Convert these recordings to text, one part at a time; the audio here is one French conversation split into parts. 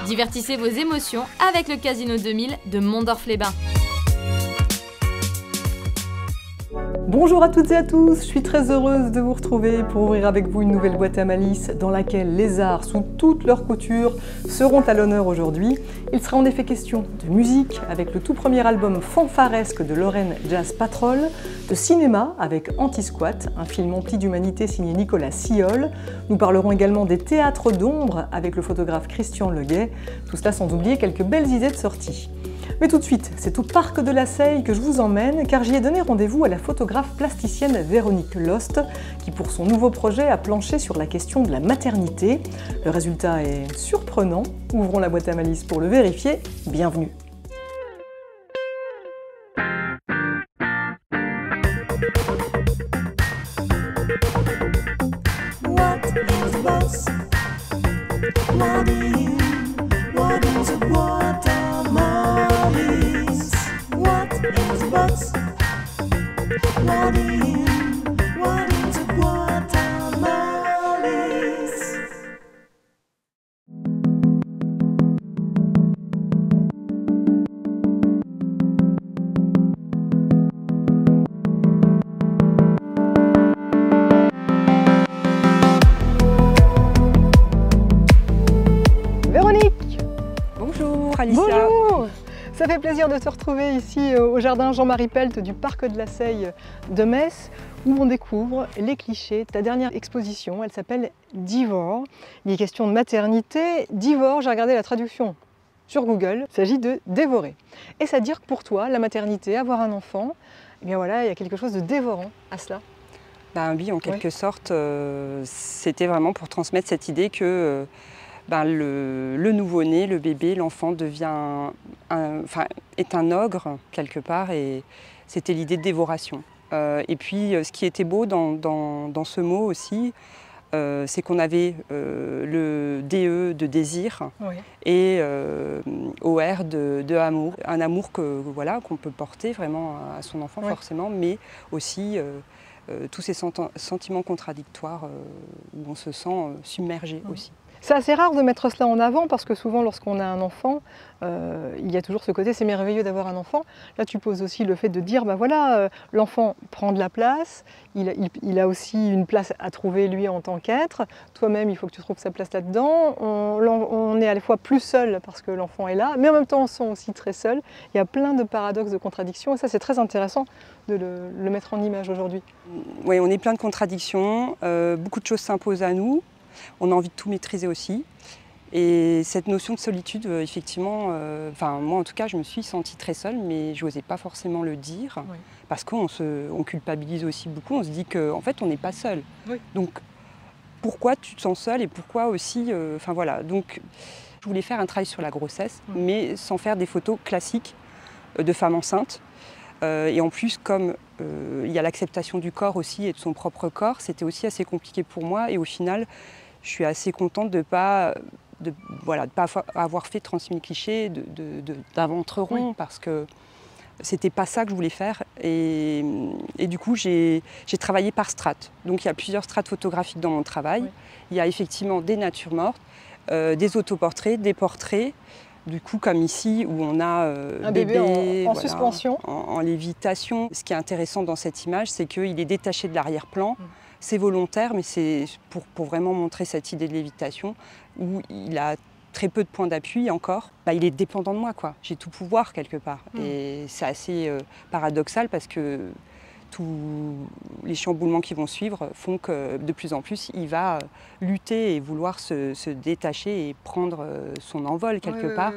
Divertissez vos émotions avec le Casino 2000 de Mondorf-les-Bains. Bonjour à toutes et à tous, je suis très heureuse de vous retrouver pour ouvrir avec vous une nouvelle boîte à malice dans laquelle les arts sous toutes leurs coutures seront à l'honneur aujourd'hui. Il sera en effet question de musique avec le tout premier album fanfaresque de Lorraine Jazz Patrol, de cinéma avec Anti-Squat, un film empli d'humanité signé Nicolas Sillol. Nous parlerons également des théâtres d'ombre avec le photographe Christian Leguet, tout cela sans oublier quelques belles idées de sortie. Mais tout de suite, c'est au Parc de la Seille que je vous emmène car j'y ai donné rendez-vous à la photographe plasticienne Véronique Lost qui pour son nouveau projet a planché sur la question de la maternité. Le résultat est surprenant, ouvrons la boîte à malice pour le vérifier, bienvenue. Alicia. Bonjour! Ça fait plaisir de te retrouver ici au jardin Jean-Marie Pelt du Parc de la Seille de Metz où on découvre les clichés. Ta dernière exposition, elle s'appelle Divor. Il est question de maternité. Divor, j'ai regardé la traduction sur Google, il s'agit de dévorer. Est-ce à dire que pour toi, la maternité, avoir un enfant, eh bien voilà, il y a quelque chose de dévorant à cela? Ben oui, en quelque sorte, c'était vraiment pour transmettre cette idée que le nouveau-né, le bébé, l'enfant est un ogre quelque part et c'était l'idée de dévoration. Et puis ce qui était beau dans ce mot aussi, c'est qu'on avait le DE de désir et OR de amour. Un amour qu'on peut porter vraiment à son enfant forcément, mais aussi tous ces sentiments contradictoires où on se sent submergé aussi. C'est assez rare de mettre cela en avant parce que souvent lorsqu'on a un enfant, il y a toujours ce côté c'est merveilleux d'avoir un enfant. Là tu poses aussi le fait de dire l'enfant prend de la place, il a aussi une place à trouver lui en tant qu'être, toi-même il faut que tu trouves sa place là-dedans, on est à la fois plus seul parce que l'enfant est là, mais en même temps on se sent aussi très seul. Il y a plein de paradoxes, de contradictions et ça c'est très intéressant de le mettre en image aujourd'hui. Oui, on est plein de contradictions, beaucoup de choses s'imposent à nous. On a envie de tout maîtriser aussi. Et cette notion de solitude, effectivement, moi en tout cas, je me suis sentie très seule, mais je n'osais pas forcément le dire, parce qu'on culpabilise aussi beaucoup. On se dit qu'en fait, on n'est pas seul. Donc, pourquoi tu te sens seule et pourquoi aussi... Donc, je voulais faire un travail sur la grossesse, mais sans faire des photos classiques de femmes enceintes. Et en plus, comme il y a l'acceptation du corps aussi et de son propre corps, c'était aussi assez compliqué pour moi. Et au final, je suis assez contente de ne pas avoir fait 36 000 clichés d'un ventre rond parce que c'était pas ça que je voulais faire. Et du coup, j'ai travaillé par strates. Donc il y a plusieurs strates photographiques dans mon travail. Il y a effectivement des natures mortes, des autoportraits, des portraits. Du coup, comme ici, où on a un bébé en suspension. En lévitation. Ce qui est intéressant dans cette image, c'est qu'il est détaché de l'arrière-plan. C'est volontaire, mais c'est pour vraiment montrer cette idée de lévitation, où il a très peu de points d'appui encore. Il est dépendant de moi, quoi. J'ai tout pouvoir quelque part. Et c'est assez paradoxal parce que tous les chamboulements qui vont suivre font que de plus en plus, il va lutter et vouloir se détacher et prendre son envol quelque part,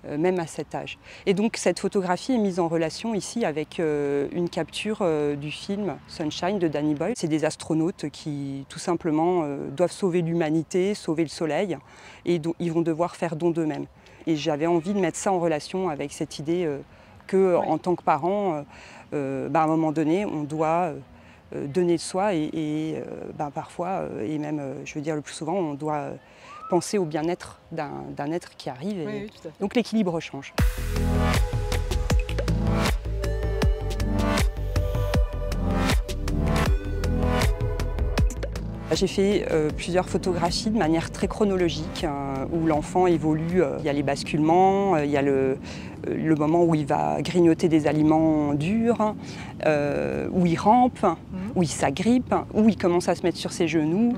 même à cet âge. Et donc cette photographie est mise en relation ici avec une capture du film Sunshine de Danny Boyle. C'est des astronautes qui tout simplement doivent sauver l'humanité, sauver le soleil, et ils vont devoir faire don d'eux-mêmes. Et j'avais envie de mettre ça en relation avec cette idée qu'en tant que parent, à un moment donné, on doit donner de soi et parfois, et même je veux dire le plus souvent, on doit penser au bien-être d'un être qui arrive. Et donc l'équilibre change. J'ai fait plusieurs photographies de manière très chronologique, où l'enfant évolue. Il y a les basculements, il y a le moment où il va grignoter des aliments durs, où il rampe, où il s'agrippe, où il commence à se mettre sur ses genoux,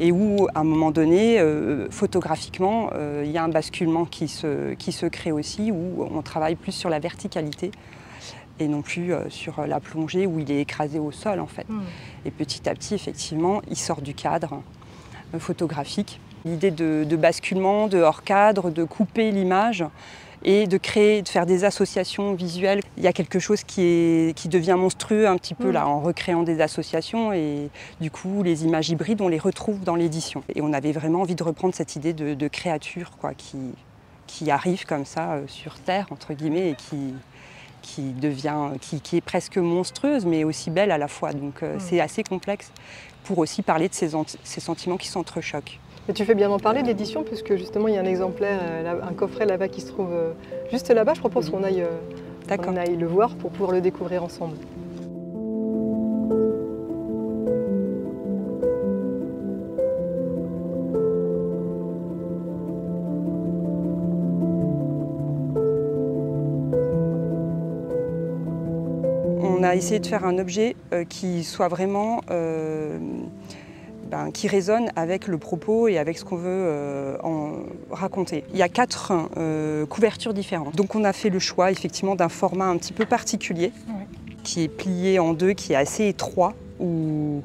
et où, à un moment donné, photographiquement, il y a un basculement qui se crée aussi, où on travaille plus sur la verticalité et non plus sur la plongée où il est écrasé au sol en fait. Et petit à petit, effectivement, il sort du cadre photographique. L'idée de basculement, de hors cadre, de couper l'image et de faire des associations visuelles. Il y a quelque chose qui devient monstrueux un petit peu là en recréant des associations, et du coup les images hybrides on les retrouve dans l'édition. Et on avait vraiment envie de reprendre cette idée de créature quoi, qui arrive comme ça sur Terre entre guillemets et qui est presque monstrueuse mais aussi belle à la fois. Donc c'est assez complexe pour aussi parler de ces sentiments qui s'entrechoquent. Et tu fais bien d'en parler de l'édition, puisque justement il y a un exemplaire, un coffret là-bas qui se trouve juste là-bas. Je propose qu'on aille le voir pour pouvoir le découvrir ensemble. On a essayé de faire un objet qui soit vraiment qui résonne avec le propos et avec ce qu'on veut en raconter. Il y a 4 couvertures différentes. Donc on a fait le choix effectivement d'un format un petit peu particulier, qui est plié en 2, qui est assez étroit, où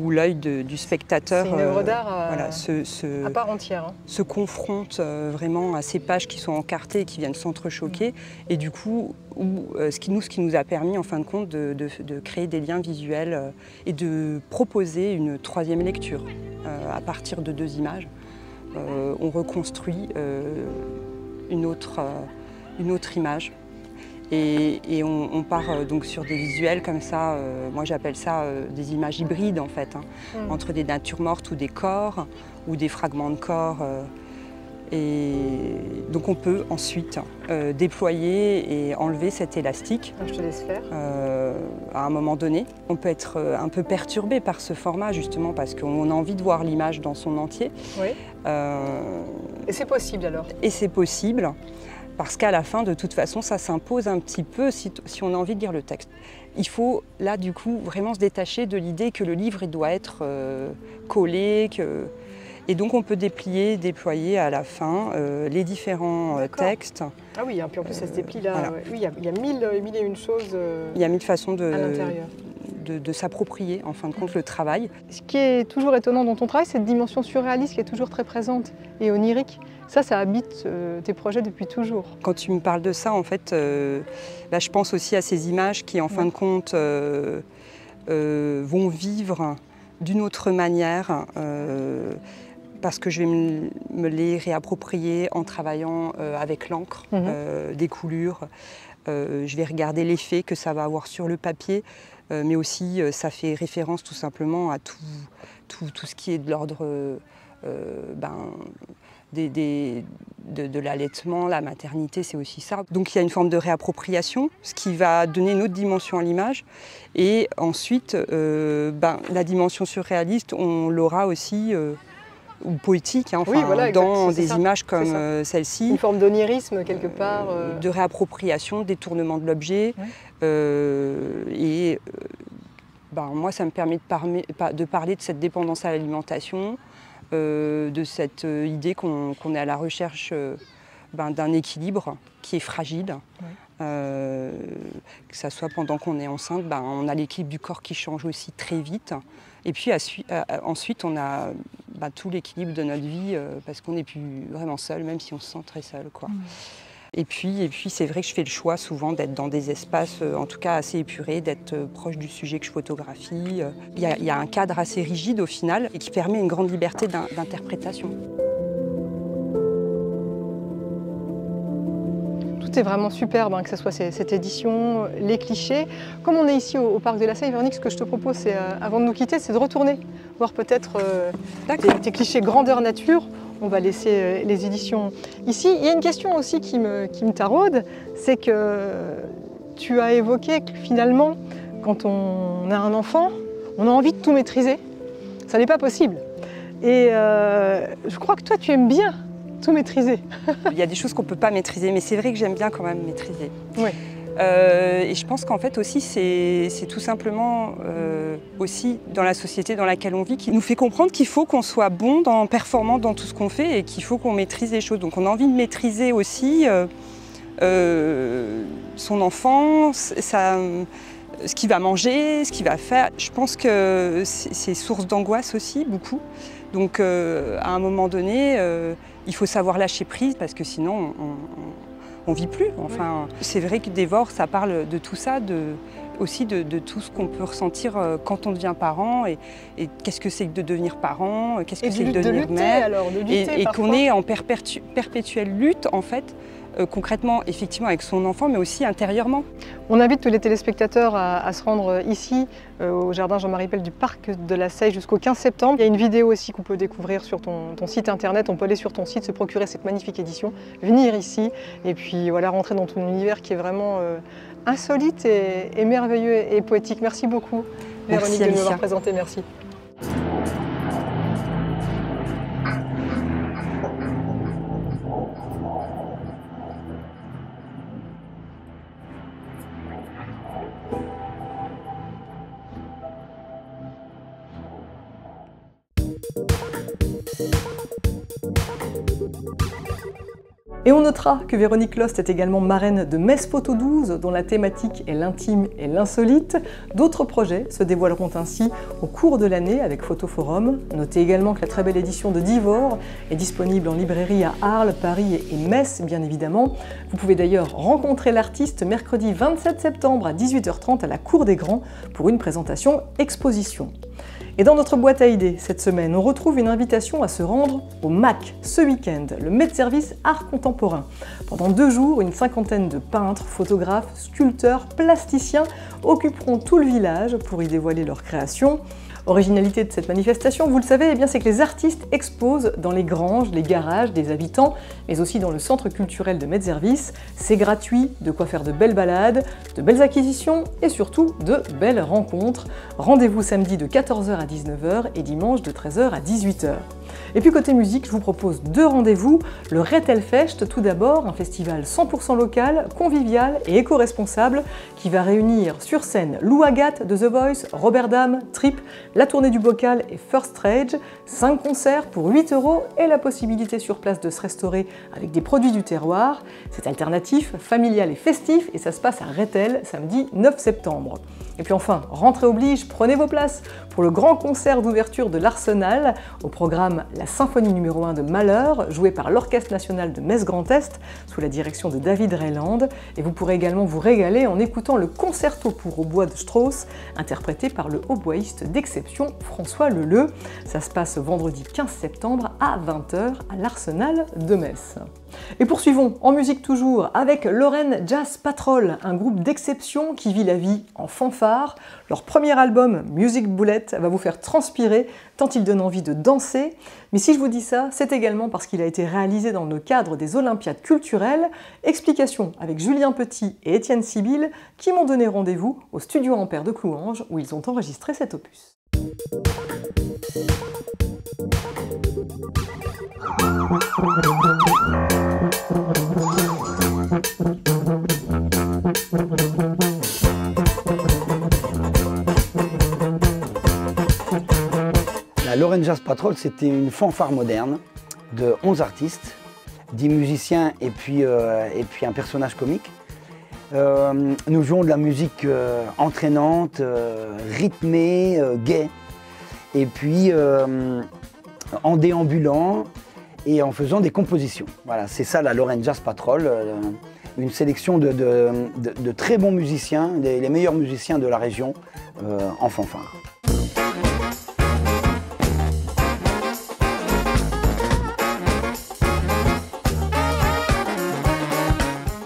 l'œil du spectateur une œuvre d'art à part entière, se confronte vraiment à ces pages qui sont encartées et qui viennent s'entrechoquer. Et du coup, ce qui nous a permis en fin de compte de créer des liens visuels et de proposer une 3e lecture. À partir de 2 images, on reconstruit une autre image. Et on part donc sur des visuels comme ça, moi j'appelle ça des images hybrides en fait, entre des natures mortes ou des corps, ou des fragments de corps. Et donc on peut ensuite déployer et enlever cet élastique. Je te laisse faire. À un moment donné, on peut être un peu perturbé par ce format justement parce qu'on a envie de voir l'image dans son entier. Oui. Et c'est possible alors? Et c'est possible. Parce qu'à la fin, de toute façon, ça s'impose un petit peu si on a envie de lire le texte. Il faut, là, du coup, vraiment se détacher de l'idée que le livre il doit être collé. Et donc, on peut déployer à la fin les différents textes. Ah oui, et puis en plus, ça se déplie là. Voilà. Oui, il y a mille et une choses il y a 1000 façons à l'intérieur. De s'approprier, en fin de compte, le travail. Ce qui est toujours étonnant dans ton travail, c'est cette dimension surréaliste qui est toujours très présente et onirique. Ça habite tes projets depuis toujours. Quand tu me parles de ça, en fait, je pense aussi à ces images qui, en fin de compte, vont vivre d'une autre manière, parce que je vais me les réapproprier en travaillant avec l'encre, des coulures. Je vais regarder l'effet que ça va avoir sur le papier, mais aussi ça fait référence tout simplement à tout ce qui est de l'ordre de l'allaitement, la maternité, c'est aussi ça. Donc il y a une forme de réappropriation, ce qui va donner une autre dimension à l'image. Et ensuite, la dimension surréaliste, on l'aura aussi, ou poétique, hein, dans des images comme celle-ci. Une forme d'onirisme quelque part. De réappropriation, détournement de l'objet. Moi, ça me permet de parler de cette dépendance à l'alimentation, de cette idée qu'on est à la recherche d'un équilibre qui est fragile. Que ça soit pendant qu'on est enceinte, on a l'équilibre du corps qui change aussi très vite. Et puis ensuite, on a tout l'équilibre de notre vie parce qu'on n'est plus vraiment seul, même si on se sent très seul, quoi. Et puis c'est vrai que je fais le choix souvent d'être dans des espaces, en tout cas assez épurés, d'être proche du sujet que je photographie. Il y a un cadre assez rigide au final et qui permet une grande liberté d'interprétation. Tout est vraiment superbe, que ce soit cette édition, les clichés. Comme on est ici au parc de la Seille, Véronique, ce que je te propose, c'est, avant de nous quitter, c'est de retourner, voir peut-être tes clichés grandeur nature. On va laisser les éditions ici. Il y a une question aussi qui me taraude, c'est que tu as évoqué que finalement, quand on a un enfant, on a envie de tout maîtriser. ça n'est pas possible. Et je crois que toi, tu aimes bien tout maîtriser. Il y a des choses qu'on ne peut pas maîtriser, mais c'est vrai que j'aime bien quand même maîtriser. Oui. Et je pense qu'en fait aussi, c'est tout simplement aussi dans la société dans laquelle on vit qui nous fait comprendre qu'il faut qu'on soit bon, performant dans tout ce qu'on fait et qu'il faut qu'on maîtrise les choses. Donc on a envie de maîtriser aussi son enfant, ce qu'il va manger, ce qu'il va faire. Je pense que c'est source d'angoisse aussi, beaucoup. Donc à un moment donné, il faut savoir lâcher prise parce que sinon on ne vit plus. Enfin, c'est vrai que Dévore, ça parle de tout ça, aussi de tout ce qu'on peut ressentir quand on devient parent et qu'est-ce que c'est que de devenir parent, qu'est-ce que c'est que de devenir mère. Alors, de lutter, et qu'on est en perpétuelle lutte en fait, concrètement, effectivement avec son enfant, mais aussi intérieurement. On invite tous les téléspectateurs à se rendre ici, au jardin Jean-Marie Pell du parc de la Seille jusqu'au 15 septembre. Il y a une vidéo aussi qu'on peut découvrir sur ton site internet. On peut aller sur ton site, se procurer cette magnifique édition, venir ici et puis voilà, rentrer dans ton univers qui est vraiment insolite et merveilleux et poétique. Merci beaucoup, Véronique, de nous avoir présenté. Merci. Et on notera que Véronique Lost est également marraine de Metz Photo 12, dont la thématique est l'intime et l'insolite. D'autres projets se dévoileront ainsi au cours de l'année avec Photoforum. Notez également que la très belle édition de Dévore est disponible en librairie à Arles, Paris et Metz, bien évidemment. Vous pouvez d'ailleurs rencontrer l'artiste mercredi 27 septembre à 18h30 à la Cour des Grands pour une présentation exposition. Et dans notre boîte à idées, cette semaine, on retrouve une invitation à se rendre au MAC ce week-end, le Met-Service Art Contemporain. Pendant 2 jours, une cinquantaine de peintres, photographes, sculpteurs, plasticiens occuperont tout le village pour y dévoiler leurs créations. Originalité de cette manifestation, vous le savez, c'est que les artistes exposent dans les granges, les garages des habitants, mais aussi dans le centre culturel de Met-Service. C'est gratuit, de quoi faire de belles balades, de belles acquisitions et surtout de belles rencontres. Rendez-vous samedi de 14h à 19h et dimanche de 13h à 18h. Et puis côté musique, je vous propose 2 rendez-vous. Le Retelfest, tout d'abord, un festival 100% local, convivial et éco-responsable qui va réunir sur scène Lou Agathe de The Voice, Robert Dame, Trip, la tournée du bocal et First Rage. 5 concerts pour 8 € et la possibilité sur place de se restaurer avec des produits du terroir. C'est alternatif, familial et festif et ça se passe à Rethel samedi 9 septembre. Et puis enfin, rentrée oblige, prenez vos places pour le grand concert d'ouverture de l'Arsenal. Au programme, la symphonie numéro 1 de Malheur, jouée par l'Orchestre national de Metz Grand Est, sous la direction de David Rayland. Et vous pourrez également vous régaler en écoutant le concerto pour hautbois de Strauss, interprété par le hautboïste d'exception François Leleu. Ça se passe vendredi 15 septembre à 20h à l'Arsenal de Metz. Et poursuivons en musique toujours avec Lorraine Jazz Patrol, un groupe d'exception qui vit la vie en fanfare. Leur premier album, Music Bullet, va vous faire transpirer tant il donne envie de danser. Mais si je vous dis ça, c'est également parce qu'il a été réalisé dans le cadre des Olympiades culturelles. Explication avec Julien Petit et Étienne Sibylle qui m'ont donné rendez-vous au Studio Ampère de Clouange où ils ont enregistré cet opus. La Lorraine Jazz Patrol, c'était une fanfare moderne de 11 artistes, 10 musiciens et puis un personnage comique. Nous jouons de la musique entraînante, rythmée, gaie, et puis en déambulant et en faisant des compositions. Voilà, c'est ça la Lorraine Jazz Patrol, une sélection de très bons musiciens, les meilleurs musiciens de la région en fanfare.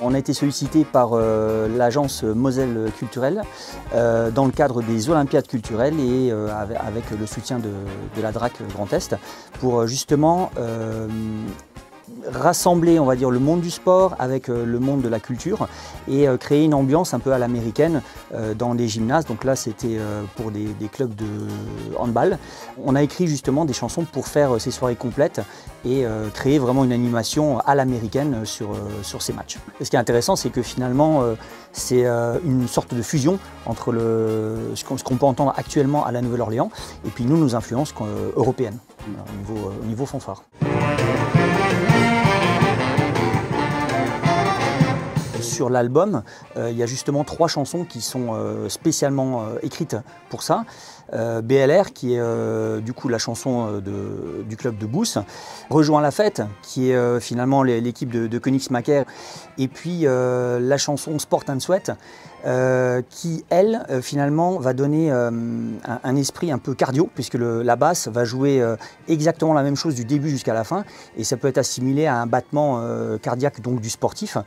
On a été sollicité par l'agence Moselle Culturelle dans le cadre des Olympiades culturelles et avec le soutien de la DRAC Grand Est pour justement rassembler, on va dire, le monde du sport avec le monde de la culture et créer une ambiance un peu à l'américaine dans les gymnases. Donc là, c'était pour des clubs de handball. On a écrit justement des chansons pour faire ces soirées complètes et créer vraiment une animation à l'américaine sur ces matchs. Et ce qui est intéressant, c'est que finalement, c'est une sorte de fusion entre ce qu'on peut entendre actuellement à la Nouvelle-Orléans et puis nous, nos influences européennes au niveau fanfare. Sur l'album, il y a justement 3 chansons qui sont spécialement écrites pour ça. BLR, qui est du coup la chanson du club de Beauce, Rejoins la fête, qui est finalement l'équipe de Königsmacker, et puis la chanson Sport and Sweat, qui elle finalement va donner un esprit un peu cardio, puisque la basse va jouer exactement la même chose du début jusqu'à la fin, et ça peut être assimilé à un battement cardiaque donc du sportif.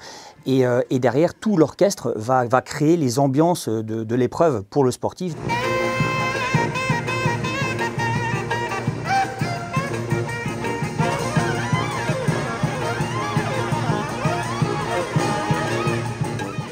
Et derrière, tout l'orchestre va créer les ambiances de l'épreuve pour le sportif.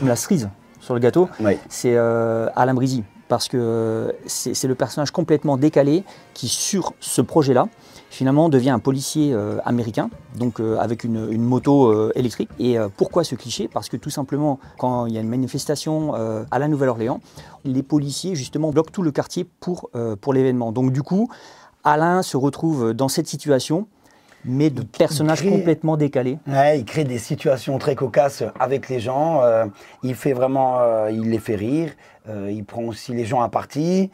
La cerise sur le gâteau, oui. C'est Alain Brisy, parce que c'est le personnage complètement décalé qui, sur ce projet-là, finalement devient un policier américain, donc avec une moto électrique. Et pourquoi ce cliché? Parce que tout simplement, quand il y a une manifestation à la Nouvelle-Orléans, les policiers justement bloquent tout le quartier pour l'événement. Donc du coup, Alain se retrouve dans cette situation, mais de personnages complètement décalés. Ouais, il crée des situations très cocasses avec les gens, il les fait rire, il prend aussi les gens à partie.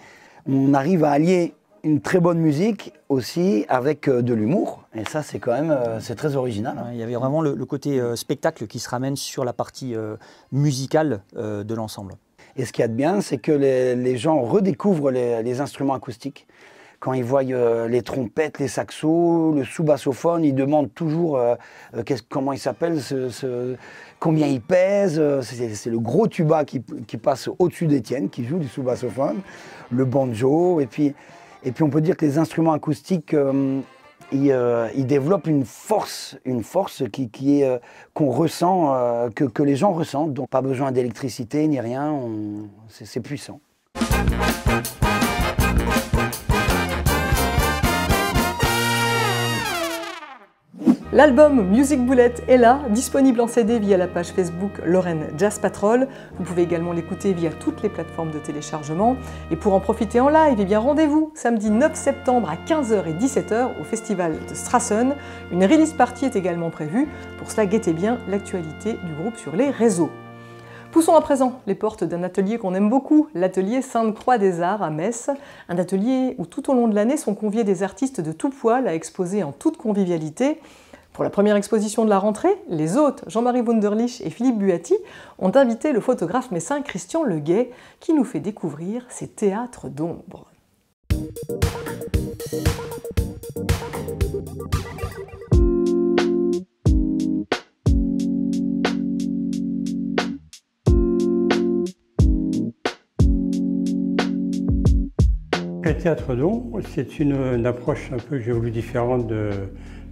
On arrive à allier une très bonne musique aussi avec de l'humour, et ça c'est quand même c'est très original. Ouais, il y avait vraiment le côté spectacle qui se ramène sur la partie musicale de l'ensemble. Et ce qu'il y a de bien, c'est que les gens redécouvrent les instruments acoustiques. Quand ils voient les trompettes, les saxos, le sous-bassophone, ils demandent toujours comment il s'appelle, combien il pèse. C'est le gros tuba qui passe au-dessus d'Étienne, qui joue du sous-bassophone, le banjo. Et puis on peut dire que les instruments acoustiques, ils développent une force qu'on ressent, que les gens ressentent. Donc pas besoin d'électricité ni rien, c'est puissant. L'album Music Bullet est là, disponible en CD via la page Facebook Lorraine Jazz Patrol. Vous pouvez également l'écouter via toutes les plateformes de téléchargement. Et pour en profiter en live, eh bien rendez-vous samedi 9 septembre à 15h et 17h au festival de Strassen. Une release party est également prévue. Pour cela, guettez bien l'actualité du groupe sur les réseaux. Poussons à présent les portes d'un atelier qu'on aime beaucoup, l'atelier Sainte-Croix des Arts à Metz. Un atelier où tout au long de l'année sont conviés des artistes de tout poil à exposer en toute convivialité. Pour la première exposition de la rentrée, les hôtes Jean-Marie Wunderlich et Philippe Buatti ont invité le photographe messin Christian Leguet qui nous fait découvrir ces théâtres d'ombre. Le théâtre d'ombre, c'est une approche un peu que j'ai voulu différente de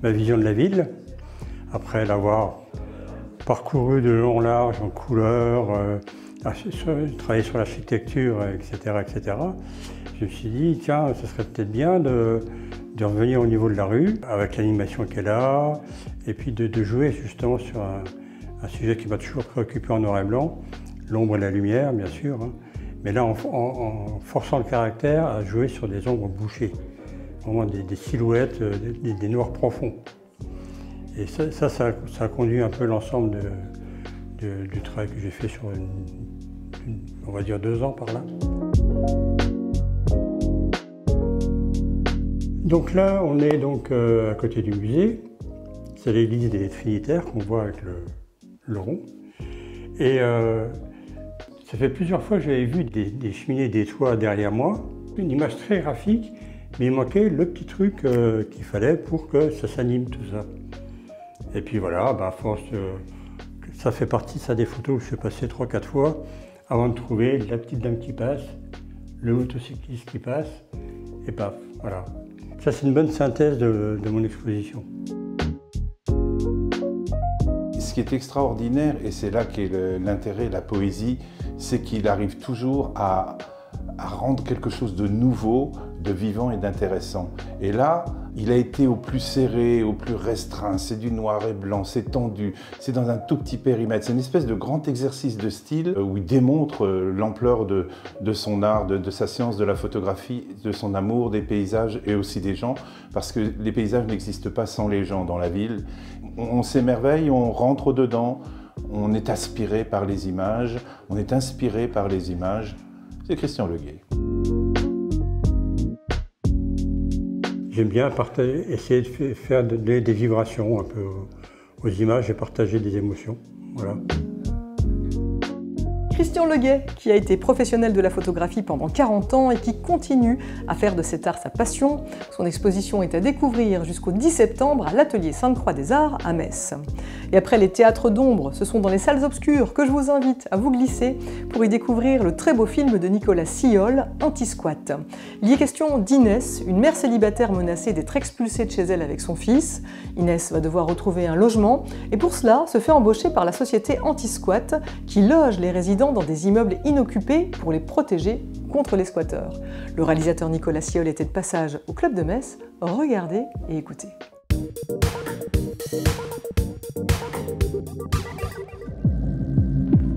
ma vision de la ville. Après l'avoir parcouru de long en large, en couleurs, travaillé sur l'architecture, etc., je me suis dit, tiens, ce serait peut-être bien de revenir au niveau de la rue, avec l'animation qu'elle a, et puis de jouer justement sur un sujet qui m'a toujours préoccupé en noir et blanc, l'ombre et la lumière, bien sûr, hein. Mais là, en forçant le caractère à jouer sur des ombres bouchées, vraiment des silhouettes, des noirs profonds. Et ça a conduit un peu l'ensemble du travail que j'ai fait sur, on va dire, 2 ans par là. Donc là, on est donc à côté du musée. C'est l'église des Trinitaires qu'on voit avec le rond. Et ça fait plusieurs fois que j'avais vu des cheminées, des toits derrière moi. Une image très graphique, mais il manquait le petit truc qu'il fallait pour que ça s'anime tout ça. Et puis voilà, à force, ça fait partie des photos où je suis passé 3-4 fois avant de trouver la petite dame qui passe, le motocycliste qui passe, et paf, voilà. Ça c'est une bonne synthèse de mon exposition. ce qui est extraordinaire, et c'est là qu'est l'intérêt de la poésie, c'est qu'il arrive toujours à rendre quelque chose de nouveau, de vivant et d'intéressant. Et là, il a été au plus serré, au plus restreint, c'est du noir et blanc, c'est tendu, c'est dans un tout petit périmètre. C'est une espèce de grand exercice de style où il démontre l'ampleur de son art, de sa science de la photographie, de son amour des paysages et aussi des gens, parce que les paysages n'existent pas sans les gens dans la ville. On s'émerveille, on rentre dedans, on est aspiré par les images, on est inspiré par les images. C'est Christian Leguet. J'aime bien essayer de faire des vibrations un peu aux images et partager des émotions. Voilà. Christian Leguet, qui a été professionnel de la photographie pendant 40 ans et qui continue à faire de cet art sa passion. Son exposition est à découvrir jusqu'au 10 septembre à l'Atelier Sainte-Croix des Arts à Metz. Et après les théâtres d'ombre, ce sont dans les salles obscures que je vous invite à vous glisser pour y découvrir le très beau film de Nicolas Sillol, Anti-Squat. Il y est question d'Inès, une mère célibataire menacée d'être expulsée de chez elle avec son fils. Inès va devoir retrouver un logement et pour cela se fait embaucher par la société Anti-Squat qui loge les résidents dans des immeubles inoccupés pour les protéger contre les squatteurs. Le réalisateur Nicolas Sillol était de passage au Club de Metz. Regardez et écoutez.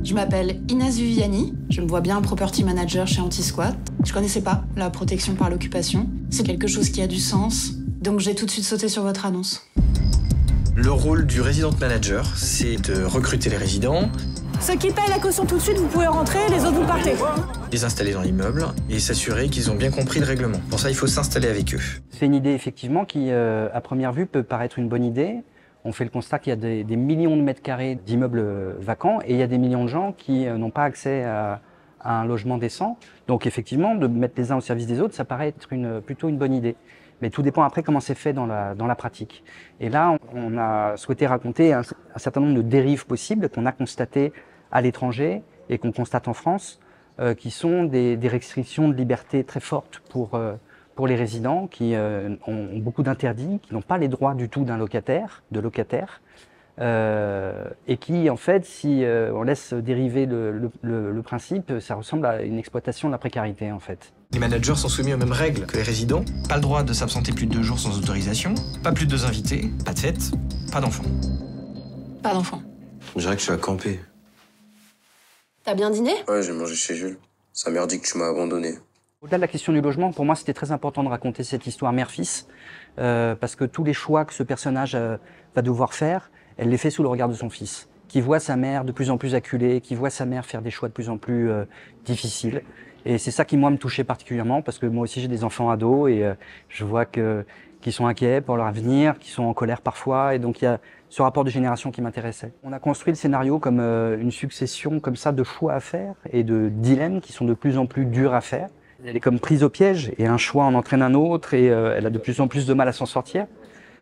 Je m'appelle Inès Viviani, je me vois bien property manager chez Anti-Squat. Je connaissais pas la protection par l'occupation. C'est quelque chose qui a du sens, donc j'ai tout de suite sauté sur votre annonce. Le rôle du resident manager, c'est de recruter les résidents. Ceux qui payent la caution tout de suite, vous pouvez rentrer, les autres vous partez. Les installer dans l'immeuble et s'assurer qu'ils ont bien compris le règlement. Pour ça, il faut s'installer avec eux. C'est une idée effectivement qui, à première vue, peut paraître une bonne idée. On fait le constat qu'il y a des millions de mètres carrés d'immeubles vacants et il y a des millions de gens qui n'ont pas accès à un logement décent. Donc effectivement, de mettre les uns au service des autres, ça paraît être plutôt une bonne idée. Mais tout dépend après comment c'est fait dans la pratique. Et là, on a souhaité raconter un certain nombre de dérives possibles qu'on a constatées à l'étranger et qu'on constate en France, qui sont des restrictions de liberté très fortes pour les résidents, qui ont beaucoup d'interdits, qui n'ont pas les droits du tout d'un locataire, et qui, en fait, si on laisse dériver le principe, ça ressemble à une exploitation de la précarité, en fait. Les managers sont soumis aux mêmes règles que les résidents. Pas le droit de s'absenter plus de 2 jours sans autorisation, pas plus de 2 invités, pas de fête, pas d'enfants. Pas d'enfant. On dirait que je suis à camper. T'as bien dîné? Ouais, j'ai mangé chez Jules. Sa mère dit que tu m'as abandonné. Au-delà de la question du logement, pour moi, c'était très important de raconter cette histoire mère-fils, parce que tous les choix que ce personnage va devoir faire, elle les fait sous le regard de son fils, qui voit sa mère de plus en plus acculée, qui voit sa mère faire des choix de plus en plus difficiles. Et c'est ça qui, moi, me touchait particulièrement, parce que moi aussi, j'ai des enfants ados, et je vois qu'ils sont inquiets pour leur avenir, qu'ils sont en colère parfois, et donc il y a ce rapport de génération qui m'intéressait. On a construit le scénario comme une succession comme ça de choix à faire, et de dilemmes qui sont de plus en plus durs à faire. Elle est comme prise au piège, et un choix en entraîne un autre, et elle a de plus en plus de mal à s'en sortir.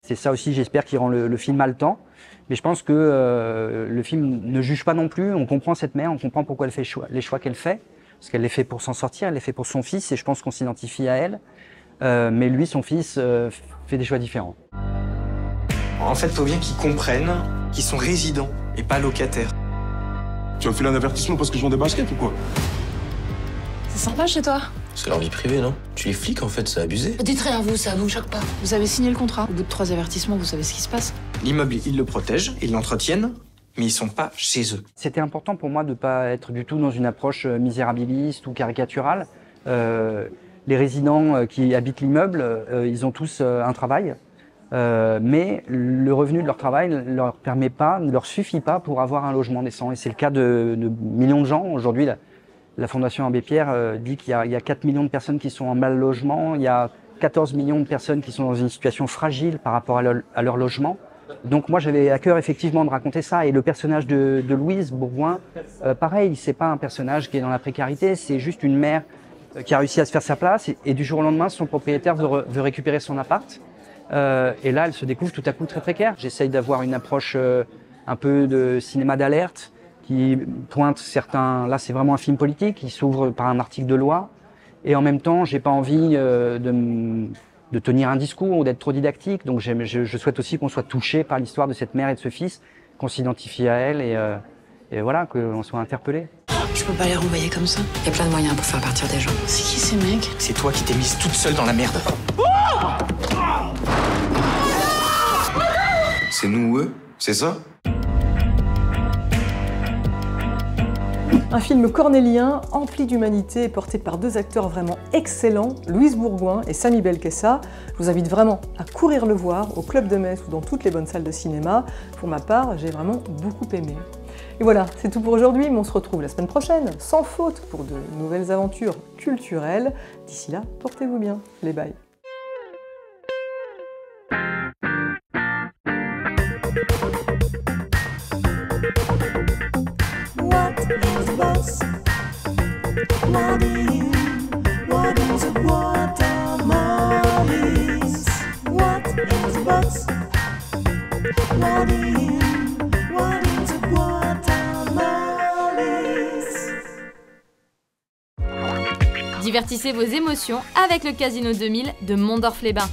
C'est ça aussi, j'espère, qui rend le film haletant. Mais je pense que le film ne juge pas non plus. On comprend cette mère, on comprend pourquoi elle fait les choix qu'elle fait. Parce qu'elle les fait pour s'en sortir, elle les fait pour son fils, et je pense qu'on s'identifie à elle. Mais lui, son fils, fait des choix différents. En fait, il faut bien qu'ils comprennent qu'ils sont résidents et pas locataires. Tu vas filer un avertissement parce que je vends des baskets ou quoi? C'est sympa chez toi. C'est leur vie privée, non? Tu les flics, en fait, c'est abusé. Dites rien à vous, ça vous choque pas. Vous avez signé le contrat. Au bout de 3 avertissements, vous savez ce qui se passe. L'immeuble, ils le protègent, ils l'entretiennent, mais ils sont pas chez eux. C'était important pour moi de ne pas être du tout dans une approche misérabiliste ou caricaturale. Les résidents qui habitent l'immeuble, ils ont tous un travail, mais le revenu de leur travail ne leur suffit pas pour avoir un logement décent. Et c'est le cas de millions de gens. Aujourd'hui, la Fondation Abbé Pierre dit qu'il y a 4 millions de personnes qui sont en mal logement, il y a 14 millions de personnes qui sont dans une situation fragile par rapport à leur logement. Donc moi j'avais à cœur effectivement de raconter ça, et le personnage de Louise Bourgoin, pareil, c'est pas un personnage qui est dans la précarité, c'est juste une mère qui a réussi à se faire sa place, et du jour au lendemain son propriétaire veut récupérer son appart, et là elle se découvre tout à coup très précaire. J'essaye d'avoir une approche un peu de cinéma d'alerte, qui pointe certains, là c'est vraiment un film politique, qui s'ouvre par un article de loi, et en même temps j'ai pas envie de tenir un discours ou d'être trop didactique, donc je souhaite aussi qu'on soit touché par l'histoire de cette mère et de ce fils, qu'on s'identifie à elles et voilà, qu'on soit interpellé. Je peux pas les renvoyer comme ça. Il y a plein de moyens pour faire partir des gens. C'est qui ces mecs? C'est toi qui t'es mise toute seule dans la merde. C'est nous ou eux, c'est ça? Un film cornélien, empli d'humanité, porté par deux acteurs vraiment excellents, Louise Bourgoin et Samy Belkessa. Je vous invite vraiment à courir le voir au Club de Metz ou dans toutes les bonnes salles de cinéma. Pour ma part, j'ai vraiment beaucoup aimé. Et voilà, c'est tout pour aujourd'hui, mais on se retrouve la semaine prochaine, sans faute, pour de nouvelles aventures culturelles. D'ici là, portez-vous bien. Les bye. What is a bus? What is a Guatemala? What is a bus? What is a Guatemala? Divertissez vos émotions avec le Casino 2000 de Mondorf-les-Bains.